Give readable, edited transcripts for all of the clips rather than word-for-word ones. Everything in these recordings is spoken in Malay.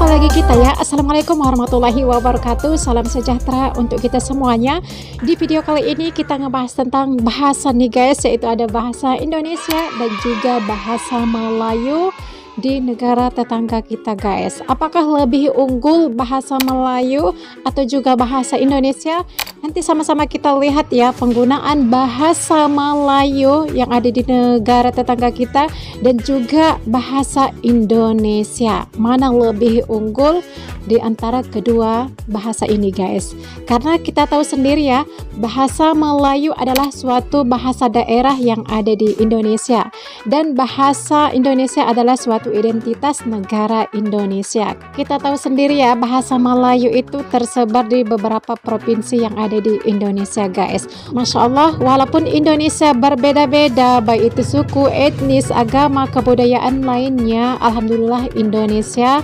Jumpa lagi kita ya. Assalamualaikum warahmatullahi wabarakatuh. Salam sejahtera untuk kita semuanya. Di video kali ini kita ngebahas tentang bahasa nih guys, yaitu ada bahasa Indonesia dan juga bahasa Melayu di negara tetangga kita guys. Apakah lebih unggul bahasa Melayu atau juga bahasa Indonesia? Nanti sama-sama kita lihat ya penggunaan bahasa Melayu yang ada di negara tetangga kita dan juga bahasa Indonesia. Mana lebih unggul di antara kedua bahasa ini guys? Karena kita tahu sendiri ya, bahasa Melayu adalah suatu bahasa daerah yang ada di Indonesia dan bahasa Indonesia adalah suatu identitas negara Indonesia. Kita tahu sendiri ya, bahasa Melayu itu tersebar di beberapa provinsi yang ada di Indonesia guys. Masya Allah, walaupun Indonesia berbeda-beda baik itu suku, etnis, agama, kebudayaan lainnya, alhamdulillah Indonesia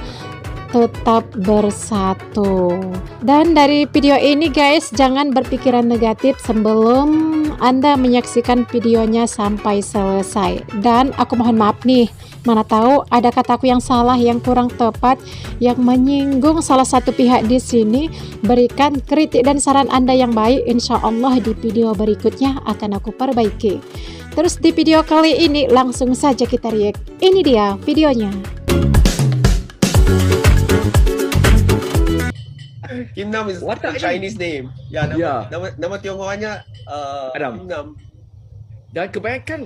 tetap bersatu. Dan dari video ini guys, jangan berpikiran negatif sebelum Anda menyaksikan videonya sampai selesai. Dan aku mohon maaf nih, mana tahu ada kataku yang salah, yang kurang tepat, yang menyinggung salah satu pihak di sini. Berikan kritik dan saran Anda yang baik, insya Allah di video berikutnya akan aku perbaiki. Terus di video kali ini langsung saja kita react. Ini dia videonya. Kim Nam is a Chinese name. Ya, nama Tionghoanya Adam. Kim Nam. Dan kebanyakan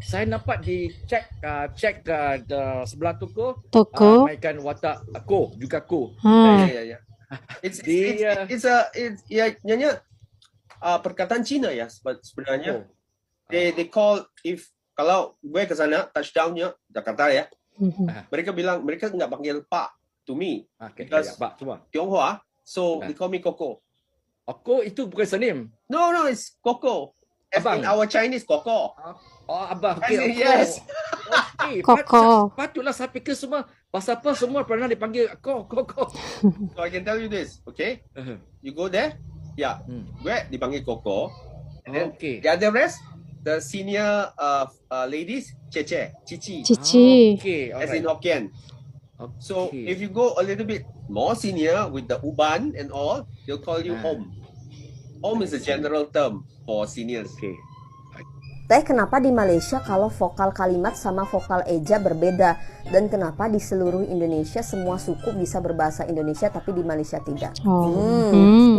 saya nampak di cek sebelah toko mainkan watak ko juga ko. Ya. Nyonya perkataan Cina ya sebenarnya. They call, if kalau gue ke sana touchdownnya Jakarta ya. Mereka bilang mereka nggak panggil Pak to me. Because Pak semua. Tionghoa, so they call me Koko. Ko itu bukan surname. No, it's Koko. As in our Chinese Koko. Oh, abang. Okay, yes. Okay. Koko. Patutlah saya fikir semua pasal apa semua pernah dipanggil Koko. So I can tell you this, okay? You go there, gue dipanggil Koko. And then the other rest, the senior ladies, Cici. Cici. As in Hokkien. So if you go a little bit more senior with the Uban and all, they'll call you Om. Om is a general term for seniors. Kenapa di Malaysia kalau vokal kalimat sama vokal eja berbeda, dan kenapa di seluruh Indonesia semua suku bisa berbahasa Indonesia tapi di Malaysia tidak?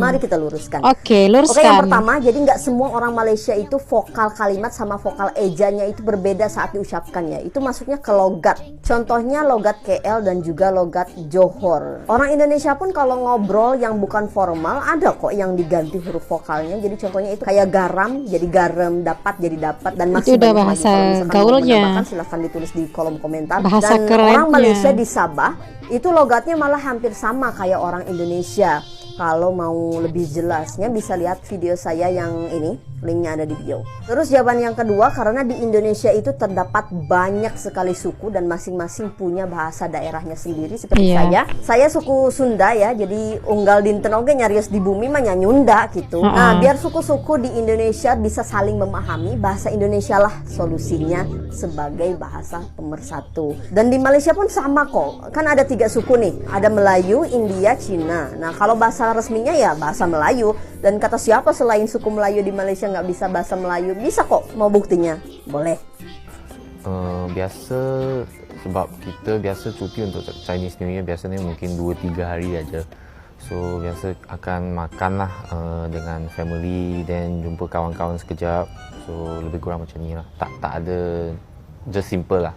Mari kita luruskan. Oke, luruskan. Oke, yang pertama, jadi nggak semua orang Malaysia itu vokal kalimat sama vokal ejanya itu berbeda saat diucapkan ya. Itu masuknya ke logat. Contohnya logat KL dan juga logat Johor. Orang Indonesia pun kalau ngobrol yang bukan formal ada kok yang diganti huruf vokalnya. Jadi contohnya itu kayak garam jadi garam, dapat jadi dapat, dan masih itu udah bahasa gaulnya. Silahkan ditulis di kolom komentar. Bahasa dan kerennya. Orang Malaysia di Sabah itu logatnya malah hampir sama kayak orang Indonesia. Kalau mau lebih jelasnya bisa lihat video saya yang ini, linknya ada di bio. Terus jawaban yang kedua, karena di Indonesia itu terdapat banyak sekali suku dan masing-masing punya bahasa daerahnya sendiri. Seperti saya suku Sunda ya, jadi unggal dinten oge nyarios di bumi mah nyunda gitu. Nah, biar suku-suku di Indonesia bisa saling memahami, bahasa Indonesia lah solusinya sebagai bahasa pemersatu. Dan di Malaysia pun sama kok, kan ada 3 suku nih, ada Melayu, India, Cina. Nah, kalau bahasa resminya ya bahasa Melayu. Dan kata siapa selain suku Melayu di Malaysia nggak bisa bahasa Melayu? Bisa kok, mau buktinya? Boleh. Biasa sebab kita biasa cuti untuk Chinese New Year biasanya mungkin 2-3 hari aja. So biasa akan makan lah dengan family dan jumpa kawan-kawan sekejap. So lebih kurang macam ni lah. Tak ada, just simple lah.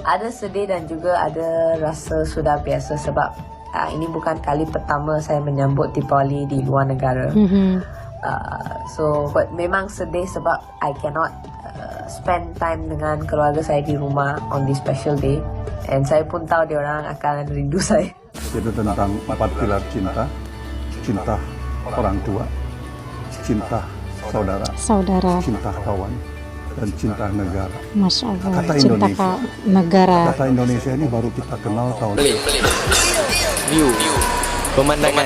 Ada sedih dan juga ada rasa sudah biasa sebab ini bukan kali pertama saya menyambut Deepavali di luar negara. But memang sedih sebab I cannot spend time dengan keluarga saya di rumah on this special day. And saya pun tahu diorang akan rindu saya. Itu tentang 4 pilar cinta. Cinta orang tua, cinta saudara, cinta kawan, dan cinta negara. Masya Allah, kata cinta Indonesia, negara. Kata Indonesia ini baru kita kenal tahun view pemandangan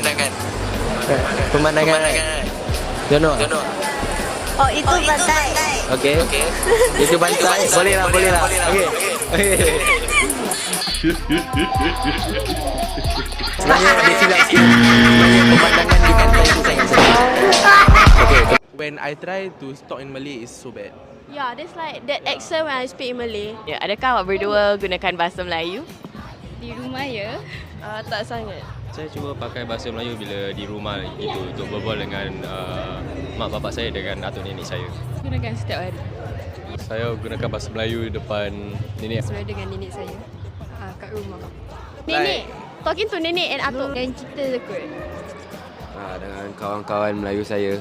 Jono. Oh, itu pantai. Okey. Itu pantai. Boleh lah. Okey. Sebenarnya ada silap sikit. Sebenarnya pemandangan di pantai itu sangat sedap. Okay. When I try to talk in Malay is so bad. Yeah, there's like that accent when I speak in Malay. Ya, adakah awak berdua gunakan bahasa Melayu? Di rumah ya? Tak sangat. Saya cuba pakai bahasa Melayu bila di rumah gitu untuk berbual dengan mak bapak saya dengan atuk nenek saya. Gunakan setiap hari. Saya gunakan bahasa Melayu depan nenek. Sesuai dengan nenek saya. Kat rumah. Nenek, talking to nenek and atuk dan kita je kot. Dengan kawan-kawan Melayu saya.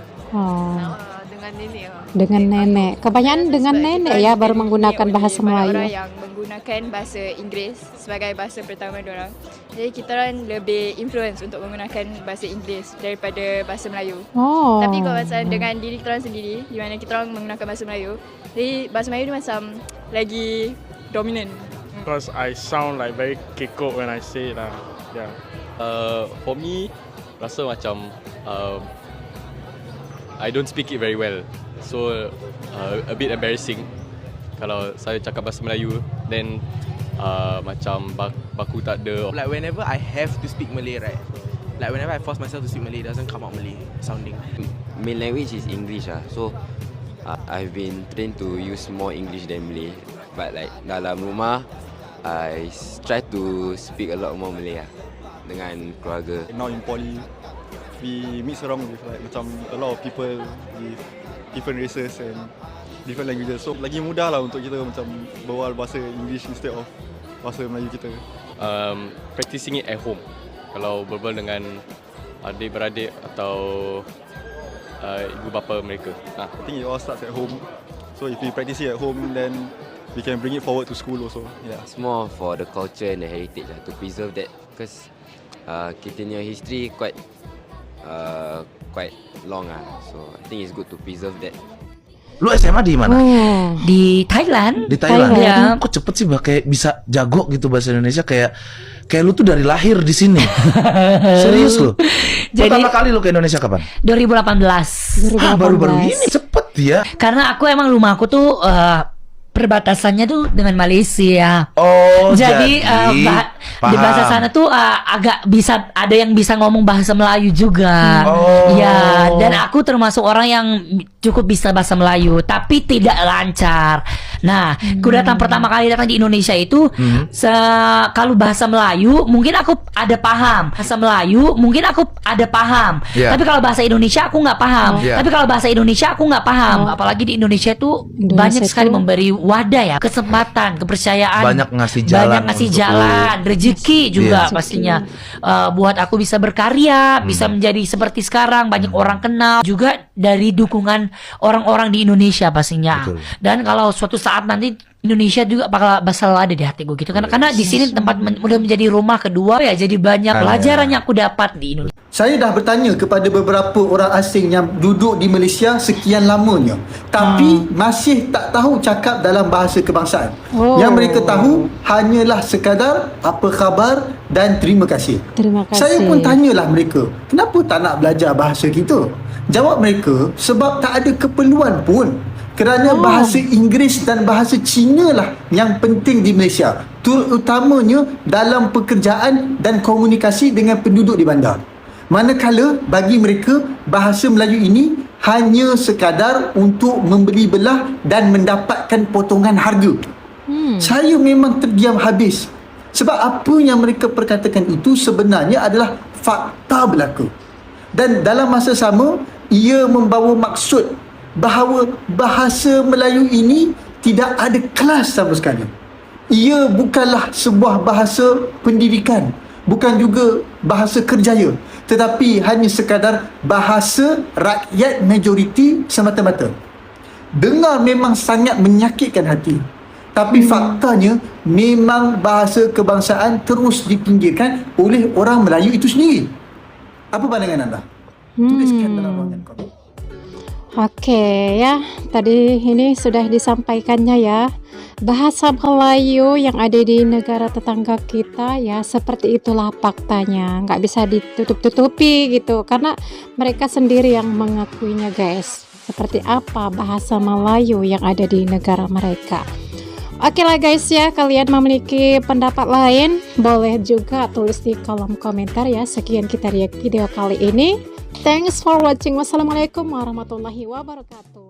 Dengan nenek. Dengan nenek. Kebanyakan dengan nenek ya baru menggunakan bahasa Melayu. Orang yang menggunakan bahasa Inggeris sebagai bahasa pertama diorang. Jadi kita orang lebih influence untuk menggunakan bahasa Inggeris daripada bahasa Melayu. Tapi kalau macam dengan diri kita orang sendiri, di mana kita orang menggunakan bahasa Melayu, jadi bahasa Melayu ni macam lagi dominant. Because I sound like very kekok when I say it lah. Yeah. For me, rasa macam I don't speak it very well. So a bit embarrassing kalau saya cakap bahasa Melayu, then macam baku tak ada. Like whenever I have to speak Malay, right? Like whenever I force myself to speak Malay, it doesn't come out Malay sounding. Main language is English lah. So I've been trained to use more English than Malay. But like dalam rumah, I try to speak a lot more Malay lah dengan keluarga. Now in poly, we mix around with like macam a lot of people with different races and different languages. So lagi mudah lah untuk kita macam berbual bahasa English instead of bahasa Melayu kita. Practicing it at home. Kalau berbual dengan adik-beradik atau ibu bapa mereka. I think it all starts at home. So if we practice it at home, then we can bring it forward to school also. Yeah. It's more for the culture and the heritage lah, to preserve that, because kita punya history quite long lah. So I think it's good to preserve that. Lu SMA di mana? Di Thailand. Di Thailand. Ya. Kok cepet sih kayak bisa jago gitu bahasa Indonesia, kayak lu tuh dari lahir di sini. Serius lu? Pertama kali lu ke Indonesia kapan? 2018. Baru-baru ini cepet ya. Karena aku emang rumahku tuh perbatasannya tuh dengan Malaysia. Jadi di bahasa sana tuh agak bisa, ada yang bisa ngomong bahasa Melayu juga. Ya, dan aku termasuk orang yang cukup bisa bahasa Melayu, tapi tidak lancar. Nah, aku datang pertama kali datang di Indonesia itu, kalau bahasa Melayu mungkin aku ada paham. Bahasa Melayu mungkin aku ada paham. Tapi kalau bahasa Indonesia aku nggak paham. Tapi kalau bahasa Indonesia aku nggak paham. Apalagi di Indonesia tuh banyak sekali memberi wadah ya, kesempatan, kepercayaan, banyak ngasih jalan, rezeki juga pastinya. Buat aku bisa berkarya, bisa menjadi seperti sekarang, banyak orang kenal, juga dari dukungan orang-orang di Indonesia pastinya. Dan kalau suatu saat nanti Indonesia juga bakal ada di hati gue gitu, karena di sini tempat udah menjadi rumah kedua ya, jadi banyak pelajaran yang aku dapat di Indonesia. Saya dah bertanya kepada beberapa orang asing yang duduk di Malaysia sekian lamanya, tapi masih tak tahu cakap dalam bahasa kebangsaan. Yang mereka tahu hanyalah sekadar apa khabar dan terima kasih. Saya pun tanyalah mereka, kenapa tak nak belajar bahasa kita? Jawab mereka, sebab tak ada keperluan pun. Kerana bahasa Inggeris dan bahasa Cina lah yang penting di Malaysia, terutamanya dalam pekerjaan dan komunikasi dengan penduduk di bandar. Manakala bagi mereka, bahasa Melayu ini hanya sekadar untuk membeli belah dan mendapatkan potongan harga. Saya memang terdiam habis, sebab apa yang mereka perkatakan itu sebenarnya adalah fakta belaka. Dan dalam masa sama, ia membawa maksud bahawa bahasa Melayu ini tidak ada kelas sama sekali. Ia bukanlah sebuah bahasa pendidikan, bukan juga bahasa kerjaya, tetapi hanya sekadar bahasa rakyat majoriti semata-mata. Dengar memang sangat menyakitkan hati, tapi faktanya memang bahasa kebangsaan terus dipinggirkan oleh orang Melayu itu sendiri. Apa pandangan anda? Tuliskan dalam ruangan komen. Oke ya, tadi ini sudah disampaikannya ya, bahasa Melayu yang ada di negara tetangga kita ya, seperti itulah faktanya, nggak bisa ditutup-tutupi gitu, karena mereka sendiri yang mengakuinya guys, seperti apa bahasa Melayu yang ada di negara mereka. Oke lah guys ya, kalian memiliki pendapat lain boleh juga tulis di kolom komentar ya. Sekian kita react video kali ini. Thanks for watching. Wassalamualaikum warahmatullahi wabarakatuh.